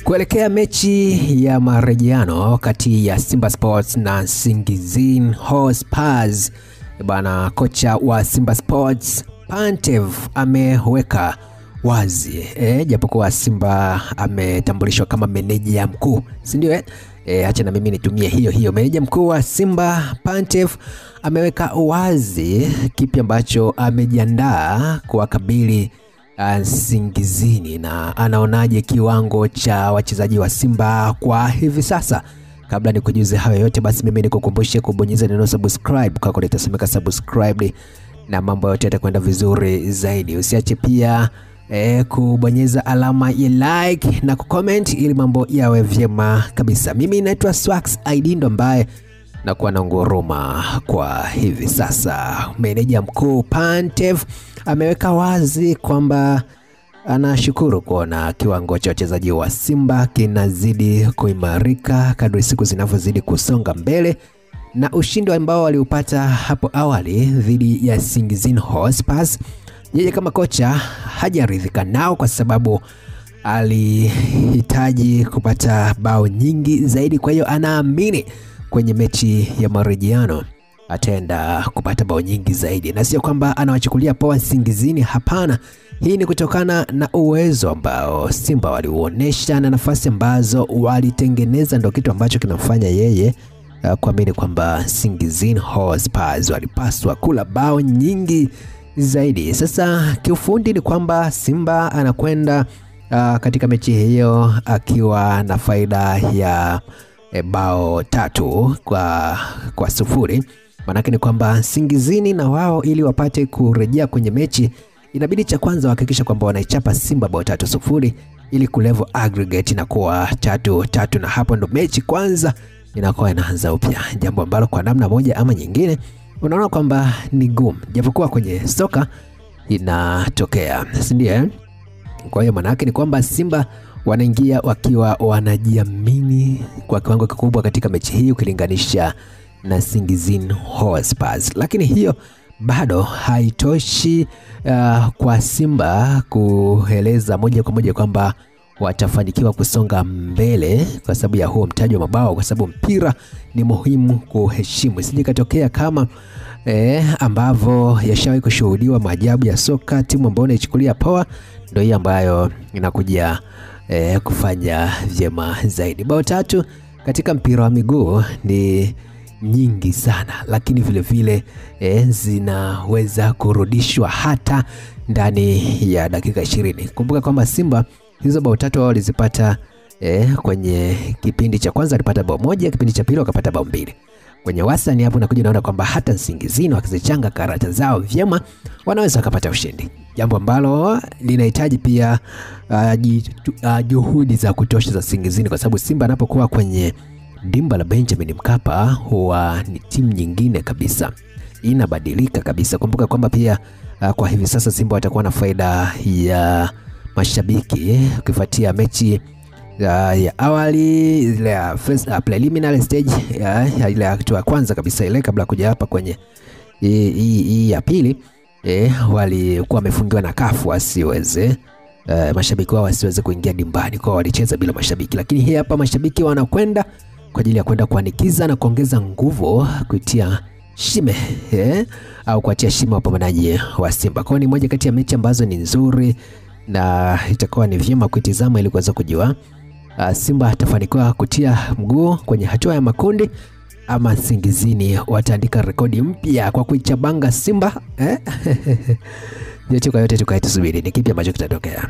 Kuelekea mechi ya marejeano kati ya Simba Sports na Nsingizini Hotspurs, bana, kocha wa Simba Sports Pantev ameweka wazi japokuwa Simba ametambulishwa kama meneja mkuu, si ndio? Acha na mimi nitumie hiyo. Meneja mkuu wa Simba Pantev ameweka wazi kipi ambacho amejiandaa kuwakabili Nsingizini na anaonaje kiwango cha wachezaji wa Simba kwa hivi sasa. Kabla nikujuze hayo yote, basi mimi nikukumbushe kubonyeza neno subscribe kwa litasemeka subscribe na mambo yote yatakwenda vizuri zaidi. Usiache pia kubonyeza alama ya like na kucomment ili mambo yawe vyema kabisa. Mimi naitwa Swax ID ndo ambaye nakuwa na nguruma kwa hivi sasa. Meneja mkuu Pantev ameweka wazi kwamba anashukuru kuona kiwango cha wachezaji wa Simba kinazidi kuimarika kadri siku zinavyozidi kusonga mbele, na ushindi ambao waliupata hapo awali dhidi ya Nsingizini Hotspurs, yeye kama kocha hajaridhika nao kwa sababu alihitaji kupata bao nyingi zaidi. Kwa hiyo anaamini kwenye mechi ya marejeano ataenda kupata bao nyingi zaidi, na sio kwamba anawachukulia poa Nsingizini, hapana. Hii ni kutokana na uwezo ambao Simba waliuonesha na nafasi ambazo walitengeneza, ndio kitu ambacho kinamfanya yeye kuamini kwamba Nsingizini Hotspurs walipaswa kula bao nyingi zaidi. Sasa kiufundi ni kwamba Simba anakwenda katika mechi hiyo akiwa na faida ya bao 3 kwa 0. Manake ni kwamba Nsingizini na wao ili wapate kurejea kwenye mechi inabidi cha kwanza wahakikisha kwamba wanaichapa Simba bao 3-0 ili kulevel aggregate na kuwa 3-3, na hapo ndo mechi kwanza inakuwa inaanza upya, jambo ambalo kwa namna moja ama nyingine unaona kwamba ni gumu, japokuwa kwenye soka inatokea, si ndio? Kwa hiyo maana yake ni kwamba Simba wanaingia wakiwa wanajiamini kwa kiwango kikubwa katika mechi hii ukilinganisha na Nsingizini Hotspurs, lakini hiyo bado haitoshi kwa Simba kueleza moja kwa moja kwamba watafanikiwa kusonga mbele kwa sababu ya huo mtaji wa mabao, kwa sababu mpira ni muhimu kuheshimu. Isije katokea kama ambavyo yashawahi kushuhudiwa maajabu ya soka, timu ambayo inaichukulia poa ndio hii ambayo inakuja kufanya vyema zaidi. Bao 3 katika mpira wa miguu ni nyingi sana, lakini vile vile zinaweza kurudishwa hata ndani ya dakika 20. Kumbuka kwamba Simba hizo bao 3 wao walizipata kwenye kipindi cha kwanza alipata bao 1, kipindi cha pili wakapata bao 2. Kwenye wastani hapo nakuja naona kwamba hata Nsingizini wakizichanga karata zao vyema wanaweza kupata ushindi, jambo ambalo linahitaji pia juhudi za kutosha za Nsingizini, kwa sababu Simba anapokuwa kwenye dimba la Benjamin Mkapa huwa ni timu nyingine kabisa, inabadilika kabisa. Kumbuka kwamba pia kwa hivi sasa Simba watakuwa na faida ya mashabiki ukifuatia mechi ya awali ile ya first preliminary stage ile ya kwanza kabisa ile kabla kuja hapa kwenye hii ya pili, walikuwa wamefungiwa na CAF wasiweze mashabiki wao wasiweze kuingia dimbani, kwa walicheza bila mashabiki. Lakini hii hapa mashabiki wanakwenda kwa ajili ya kwenda kuanikiza na kuongeza nguvu, kutia shime au kuatia shime wapambanaji wa Simba. Kwa ni moja kati ya mechi ambazo ni nzuri na itakuwa ni vyema kuitazama ili kuweza kujua Simba atafanikiwa kutia mguu kwenye hatua ya makundi ama Nsingizini wataandika rekodi mpya kwa kuichabanga Simba. Yote kwa yote tukae tusubiri ni kipi ambacho kitatokea.